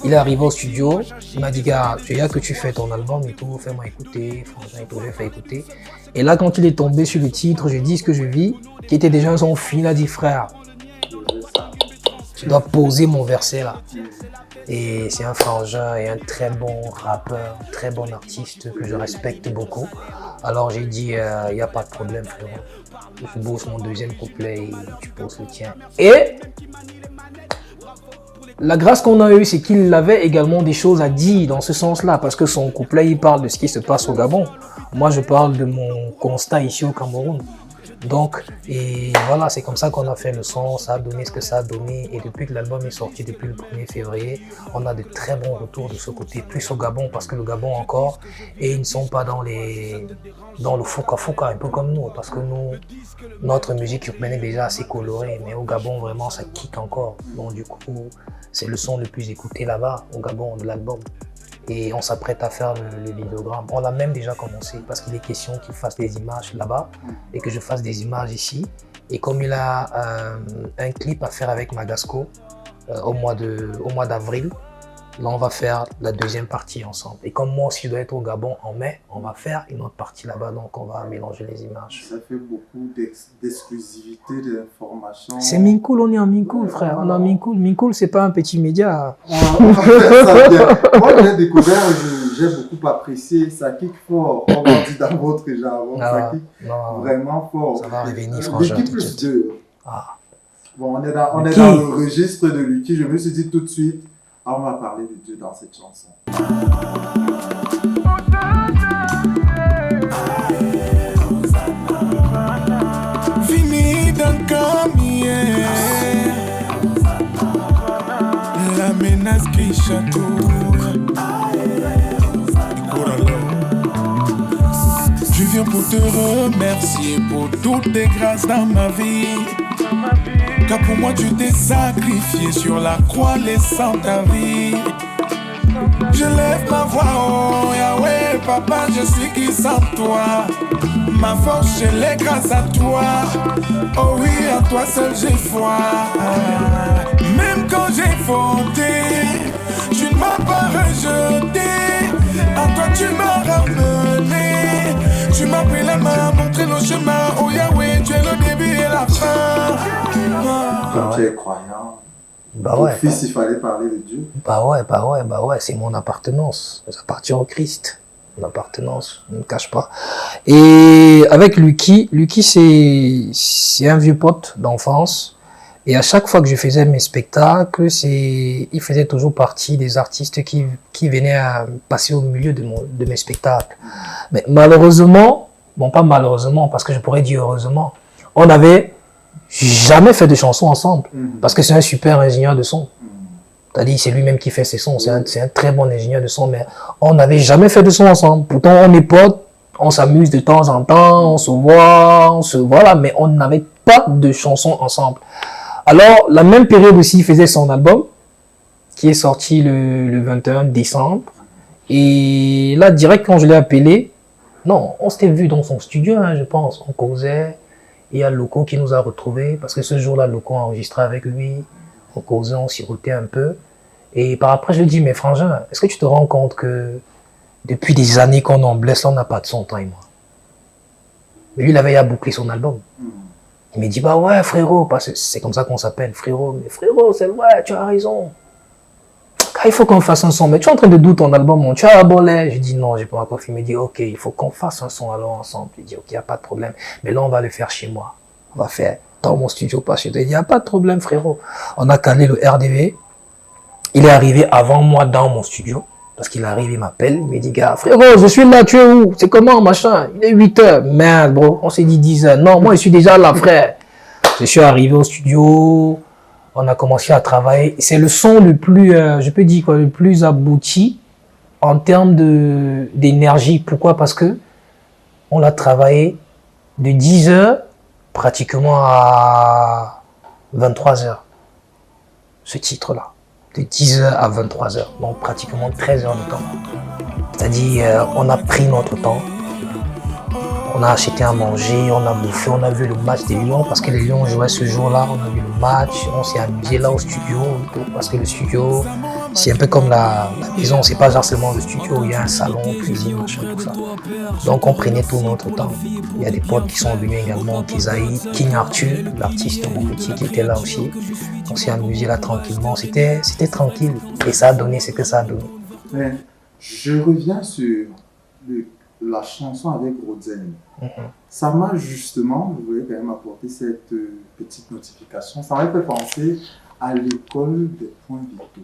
Il est arrivé au studio, il m'a dit, gars, il y a que tu fais ton album et tout, fais-moi écouter, franchement, et tout, je fais écouter. Et là, quand il est tombé sur le titre, je dis ce que je vis, qui était déjà un son fini, il a dit, frère, tu dois poser mon verset là. Et c'est un frangin et un très bon rappeur, très bon artiste que je respecte beaucoup. Alors j'ai dit, il n'y a pas de problème frérot. Je bosse mon deuxième couplet et tu poses le tien. Et la grâce qu'on a eue, c'est qu'il avait également des choses à dire dans ce sens-là, parce que son couplet, il parle de ce qui se passe au Gabon. Moi, je parle de mon constat ici au Cameroun. Donc, et voilà, c'est comme ça qu'on a fait le son, ça a donné ce que ça a donné. Et depuis que l'album est sorti, depuis le 1er février, on a de très bons retours de ce côté, plus au Gabon, parce que le Gabon encore, et ils ne sont pas dans le fouca-fouca, un peu comme nous, parce que nous, notre musique urbaine est déjà assez colorée, mais au Gabon, vraiment, ça kick encore. Donc du coup, c'est le son le plus écouté là-bas, au Gabon, de l'album. Et on s'apprête à faire le vidéogramme. On l'a même déjà commencé parce qu'il est question qu'il fasse des images là-bas et que je fasse des images ici. Et comme il a un clip à faire avec Magasco au mois d'avril, là on va faire la deuxième partie ensemble. Et comme moi aussi je dois être au Gabon en mai, on va faire une autre partie là-bas, donc on va mélanger les images. Ça fait beaucoup d'exclusivité, d'informations. C'est Mincool, on est en Mincool frère, on est en Mincool. Mincool c'est pas un petit média. Ça vient. Moi je l'ai découvert, j'ai beaucoup apprécié, ça kick fort, comme on dit dans votre genre, ça kick vraiment fort. Ça va revenir franchement. Lucky plus 2. Bon, on est dans le registre de Lucky, je me suis dit tout de suite, on va parler de Dieu dans cette chanson. Fini d'un camion, la menace qui chatouille. Je viens pour te remercier pour toutes tes grâces dans ma vie. Car pour moi tu t'es sacrifié sur la croix laissant ta vie. Je lève ma voix, oh Yahweh, papa, je suis qui sans toi. Ma force, je l'ai grâce à toi. Oh oui, à toi seul j'ai foi. Même quand j'ai fauté, tu ne m'as pas rejeté. À toi tu m'as ramené. Tu m'as pris la main, montré le chemin. Oh Yahweh, tu es le début et la fin. Quand tu es croyant, bah ouais. Fils, il fallait parler de Dieu. Bah ouais, c'est mon appartenance. J'appartiens au Christ. Mon appartenance, je ne me cache pas. Et avec Lucky c'est un vieux pote d'enfance. Et à chaque fois que je faisais mes spectacles, il faisait toujours partie des artistes qui venaient à passer au milieu de mes spectacles. Mais malheureusement, bon pas malheureusement, parce que je pourrais dire heureusement, on n'avait jamais fait de chansons ensemble. Parce que c'est un super ingénieur de son. C'est-à-dire, c'est lui-même qui fait ses sons. C'est un très bon ingénieur de son, mais on n'avait jamais fait de son ensemble. Pourtant, on est potes, on s'amuse de temps en temps, on se voit, voilà, mais on n'avait pas de chansons ensemble. Alors, la même période aussi, il faisait son album, qui est sorti le 21 décembre. Et là, direct, quand je l'ai appelé, non, on s'était vu dans son studio, hein, je pense. On causait. Il y a Loco qui nous a retrouvés, parce que ce jour-là, Loco a enregistré avec lui. On causait, on sirotait un peu. Et par après, je lui dis, mais frangin, est-ce que tu te rends compte que depuis des années qu'on en blesse, on n'a pas de son, toi et moi. Mais lui, il avait à boucler son album. Il m'a dit, bah ouais, frérot, parce que c'est comme ça qu'on s'appelle, frérot. Mais frérot, c'est vrai, tu as raison. Il faut qu'on fasse un son. Mais tu es en train de douter ton album, tu as abolé. J'ai dit, non, j'ai pas encore fait. Il m'a dit, ok, il faut qu'on fasse un son alors ensemble. J'ai dit, ok, il n'y a pas de problème. Mais là, on va le faire chez moi. On va faire dans mon studio, pas chez toi. Il dit, il n'y a pas de problème, frérot. On a calé le RDV. Il est arrivé avant moi dans mon studio. Parce qu'il arrive, il m'appelle, il me dit, gars, frérot, je suis là, tu es où? C'est comment, machin? Il est 8h. Merde, bro. On s'est dit 10h. Non, moi, je suis déjà là, frère. Je suis arrivé au studio. On a commencé à travailler. C'est le son le plus, je peux dire quoi, le plus abouti en termes d'énergie. Pourquoi? Parce que on l'a travaillé de 10h pratiquement à 23h. Ce titre-là. De 10h à 23h. Donc pratiquement 13 heures de temps. C'est-à-dire, on a pris notre temps. On a acheté à manger, on a bouffé, on a vu le match des Lions parce que les Lions jouaient ce jour-là. On a vu le match, on s'est amusé là au studio parce que le studio, C'est un peu comme la maison, c'est pas genre seulement le studio, il y a un salon, cuisine, machin, tout ça. Donc on prenait tout notre temps. Il y a des potes qui sont venus également, Kizaï, King Arthur, l'artiste Mobuti qui était là aussi. On s'est amusé là tranquillement, c'était tranquille et ça a donné ce que ça a donné. Mais je reviens sur la chanson avec Rodzene. Ça m'a justement, je voulais quand même apporter cette petite notification, ça m'a fait penser à l'école des points vitaux.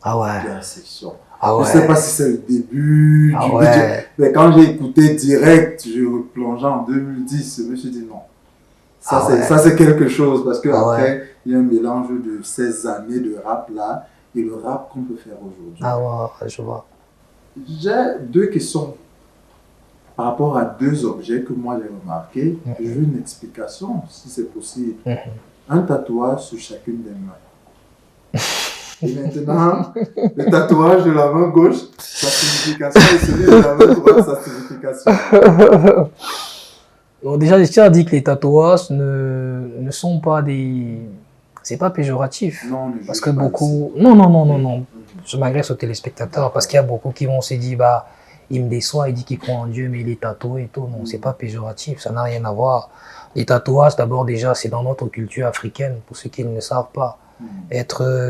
Ah ouais. De la section. Ah ouais. Je ne sais pas si c'est le début ah du ouais. budget, mais quand j'ai écouté direct, je replongeais en 2010, je me suis dit non. Ça c'est quelque chose parce qu'après, il y a un mélange de ces années de rap là et le rap qu'on peut faire aujourd'hui. Ah ouais, je vois. J'ai deux questions par rapport à deux objets que moi j'ai remarqués. Je veux une explication si c'est possible. Un tatouage sur chacune des mains. Et maintenant, le tatouage de la main gauche, sa signification, et celui de la main droite, sa signification. Bon, déjà, je tiens à dire que les tatouages ne sont pas des... C'est pas péjoratif. Non, parce que beaucoup... Non. Je m'agresse aux téléspectateurs parce qu'il y a beaucoup qui vont se dire, bah, il me déçoit, il dit qu'il croit en Dieu, mais il est tatoué et tout. Non, c'est pas péjoratif, ça n'a rien à voir. Les tatouages, d'abord, déjà, c'est dans notre culture africaine, pour ceux qui ne le savent pas.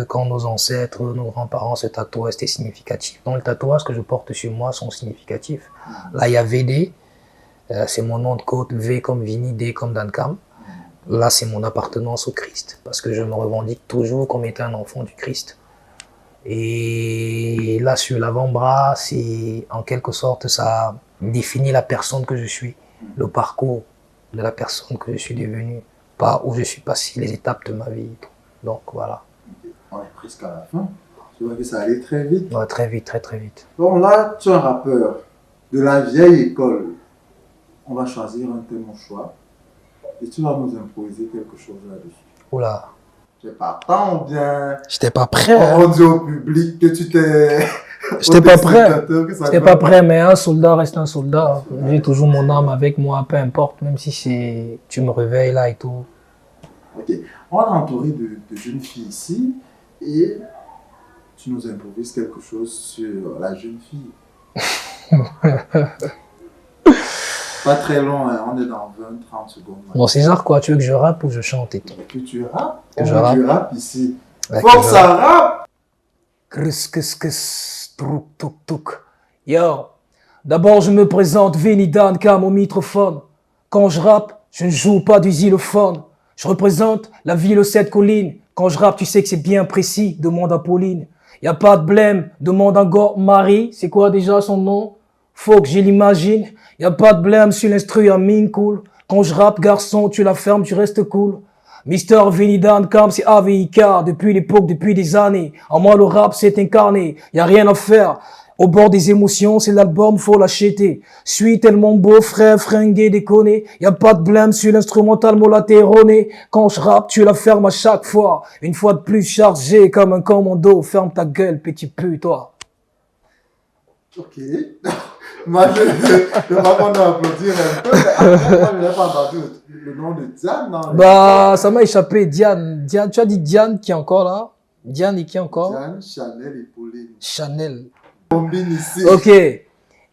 Quand nos ancêtres, nos grands-parents se tatouaient, c'était significatif. Donc, les tatouages que je porte sur moi sont significatifs. Là, il y a VD, c'est mon nom de code, V comme Vini, D comme Dankam. Là, c'est mon appartenance au Christ, parce que je me revendique toujours comme étant un enfant du Christ. Et là, sur l'avant-bras, c'est en quelque sorte, ça définit la personne que je suis, le parcours de la personne que je suis devenue, pas où je suis passé, les étapes de ma vie. Donc voilà. On est presque à la fin. Tu vois que ça allait très vite. Ouais, très vite, très vite. Bon, là, tu es un rappeur de la vieille école. On va choisir un thème au choix et tu vas nous improviser quelque chose là-dessus. Oula. Tu es partant ou bien... J'étais pas prêt. On dit au public que tu t'es... J'étais pas prêt. J'étais pas prêt, mais un soldat reste un soldat. J'ai toujours mon âme avec moi, peu importe, même si c'est tu me réveilles là et tout. Ok. On est entouré de jeunes filles ici et tu nous improvises quelque chose sur la jeune fille. Pas très long, hein. On est dans 20-30 secondes. Bon, c'est genre quoi? Tu veux que je rappe ou je chante et tout? Que tu rappes? Que je rappe? Tu rappes ici. Ouais, faut que ça rappe! Trouk, touk, touk. Yo, d'abord je me présente, Vini Dankam au microphone. Quand je rappe, je ne joue pas du xylophone. Je représente la ville aux 7 collines. Quand je rappe, tu sais que c'est bien précis, demande à Pauline. Y a pas de blême, demande à Marie. C'est quoi déjà son nom? Faut que je l'imagine. Y a pas de blême sur l'instru, à mine cool. Quand je rappe, garçon, tu la fermes, tu restes cool. Mister Vini Dankam, c'est AVIK, depuis l'époque, depuis des années. En moi, le rap s'est incarné. Y a rien à faire. Au bord des émotions, c'est l'album, faut l'acheter. Suis tellement beau, frère, fringué, déconné. Y a pas de blême sur l'instrumental, molatéroné. Quand je rappe, tu la fermes à chaque fois. Une fois de plus chargé comme un commando. Ferme ta gueule, petit pu, toi. Ok. Moi, je vais vraiment applaudir un peu. Mais après, moi, je n'ai pas entendu le nom de Diane. Non, bah, ça m'a échappé. Diane, tu as dit Diane qui est encore là? Diane et qui encore? Diane, Chanel et Pauline. Chanel. Combine ici. Ok.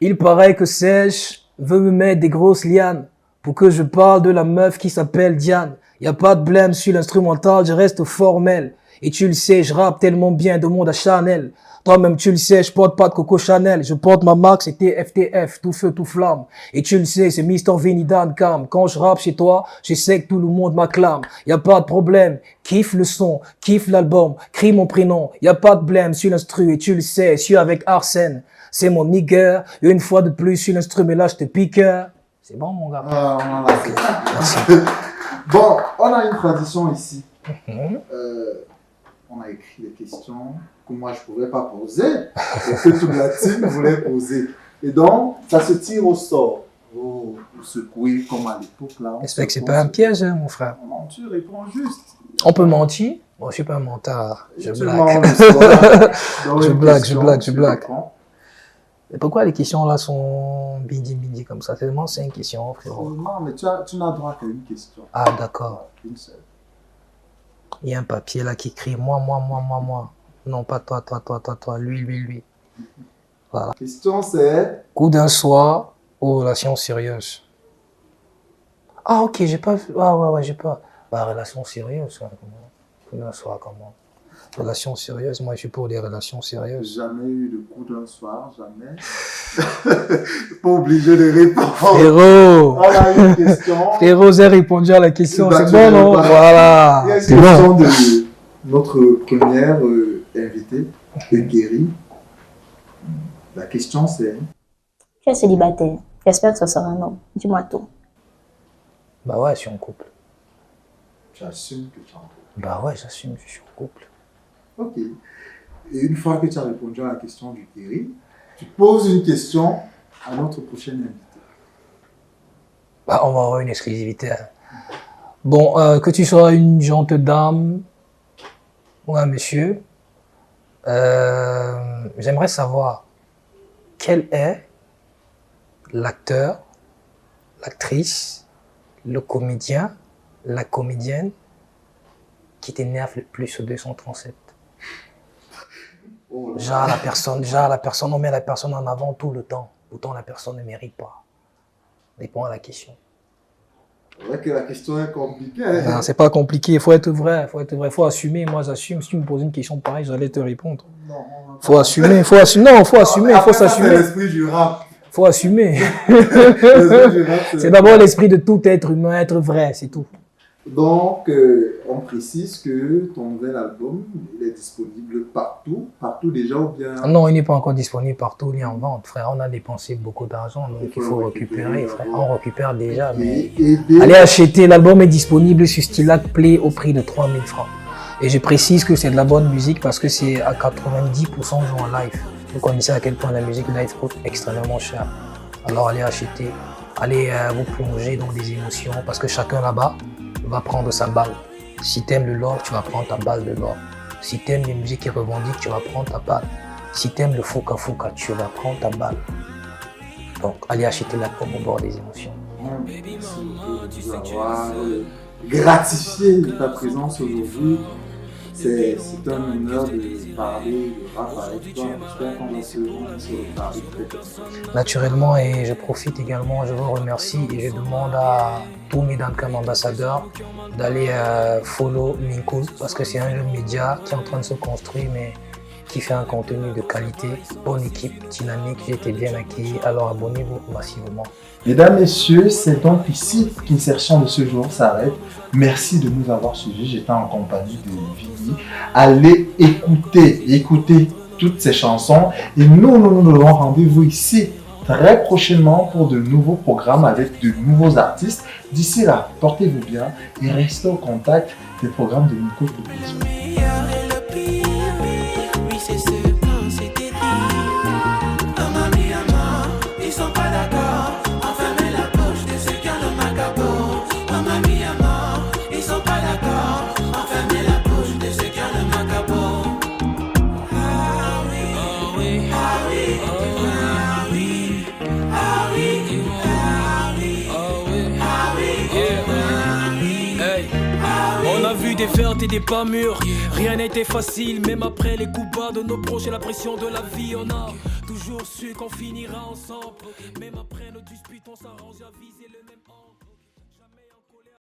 Il paraît que Sèche veut me mettre des grosses lianes pour que je parle de la meuf qui s'appelle Diane. Y a pas de blême sur l'instrumental, je reste formel. Et tu le sais, je rappe tellement bien, demande à Chanel. Toi-même, tu le sais, je porte pas de Coco Chanel. Je porte ma marque, c'était FTF, tout feu, tout flamme. Et tu le sais, c'est Mr. Vini Dankam. Quand je rappe chez toi, je sais que tout le monde m'acclame. Y a pas de problème. Kiffe le son, kiffe l'album, crie mon prénom. Y a pas de blême sur l'instru, et tu le sais, je suis avec Arsène. C'est mon nigger. Une fois de plus sur l'instru, mais là, je te pique. C'est bon, mon gars. Merci. Bon, on a une tradition ici. On a écrit des questions que moi je ne pouvais pas poser, et que toute la team voulait poser. Et donc, ça se tire au sort. Vous secouez comme à l'époque là. J'espère que c'est pas un piège, hein, mon frère. Non, tu réponds juste. On peut mentir. Bon, je suis pas un mentard. Je blague. Je blague. Et pourquoi les questions là sont bindi comme ça? Tellement 5 questions, frérot. Non, mais tu n'as droit qu'à une question. Ah, d'accord. Une seule. Il y a un papier là qui écrit moi. Non, pas toi. Lui. Voilà. La question c'est... Coup d'un soir aux relations sérieuses. Ah, ok, j'ai pas vu. Ah, ouais, j'ai pas. Bah, relation sérieuse, hein, comment? Coup d'un soir, comment? Relations sérieuses, moi je suis pour les relations sérieuses. Jamais eu de coup d'un soir, jamais. Pas obligé de répondre. Frérot! On a une question. Frérot, j'ai répondu à la question, c'est bon, non? Bah, Voilà. il y a une C'est question bon. de notre première invitée, Guéry. La question c'est... Tu es célibataire. J'espère que ce sera un homme. Dis-moi tout. Bah ouais, je suis en couple. J'assume que tu es en couple. Bah ouais, j'assume, je suis en couple. Ok. Et une fois que tu as répondu à la question du Guéry, tu poses une question à notre prochaine invitée. Bah, on va avoir une exclusivité. Hein. Bon, que tu sois une gentille dame ou un monsieur, j'aimerais savoir quel est l'acteur, l'actrice, le comédien, la comédienne qui t'énerve le plus au 237. Oh là. Genre la personne, on met la personne en avant tout le temps. Pourtant la personne ne mérite pas. Répond à la question. C'est vrai que la question est compliquée. Hein? Non, c'est pas compliqué, il faut être vrai, faut assumer. Moi j'assume, si tu me poses une question pareille, j'allais te répondre. Non, Faut assumer, faut assumer, Après, faut ça, c'est s'assumer. l'esprit du rap. Faut assumer. L'esprit du rap, C'est d'abord l'esprit de tout être humain, être vrai, c'est tout. Donc, on précise que ton nouvel album, il est disponible partout déjà ou bien... Non, il n'est pas encore disponible partout, ni en vente, frère. On a dépensé beaucoup d'argent, donc il faut récupérer, frère. On récupère déjà, mais... Allez acheter, l'album est disponible sur Stillac Play au prix de 3000 francs. Et je précise que c'est de la bonne musique parce que c'est à 90% joué en live. Vous connaissez à quel point la musique live coûte extrêmement cher. Alors allez acheter, allez vous plonger dans des émotions parce que chacun là-bas va prendre sa balle. Si t'aimes le lore, tu vas prendre ta balle de lore. Si t'aimes les musiques qui revendiquent, tu vas prendre ta balle. Si t'aimes le fouca, tu vas prendre ta balle. Donc allez acheter l'album au bord des émotions. Merci de nous avoir gratifié de ta présence aujourd'hui. C'est un honneur de parler de rap avec toi. J'espère qu'on va se parler peut-être. Naturellement, et je profite également, je vous remercie et je demande à tous mes Dankam ambassadeurs d'aller follow Mincool parce que c'est un jeune média qui est en train de se construire mais qui fait un contenu de qualité, bonne équipe, dynamique, j'ai été bien accueilli, alors abonnez-vous massivement. Mesdames, Messieurs, c'est donc ici qu'Insertion de ce jour s'arrête. Merci de nous avoir suivis. J'étais en compagnie de Vili. Allez écouter toutes ces chansons. Et nous donnons rendez-vous ici très prochainement pour de nouveaux programmes avec de nouveaux artistes. D'ici là, portez-vous bien et restez au contact des programmes de Nico Télévision. Des vertes et des pas mûrs, rien n'a été facile, même après les coups bas de nos proches et la pression de la vie, on a toujours su qu'on finira ensemble, même après nos disputes on s'arrange à viser le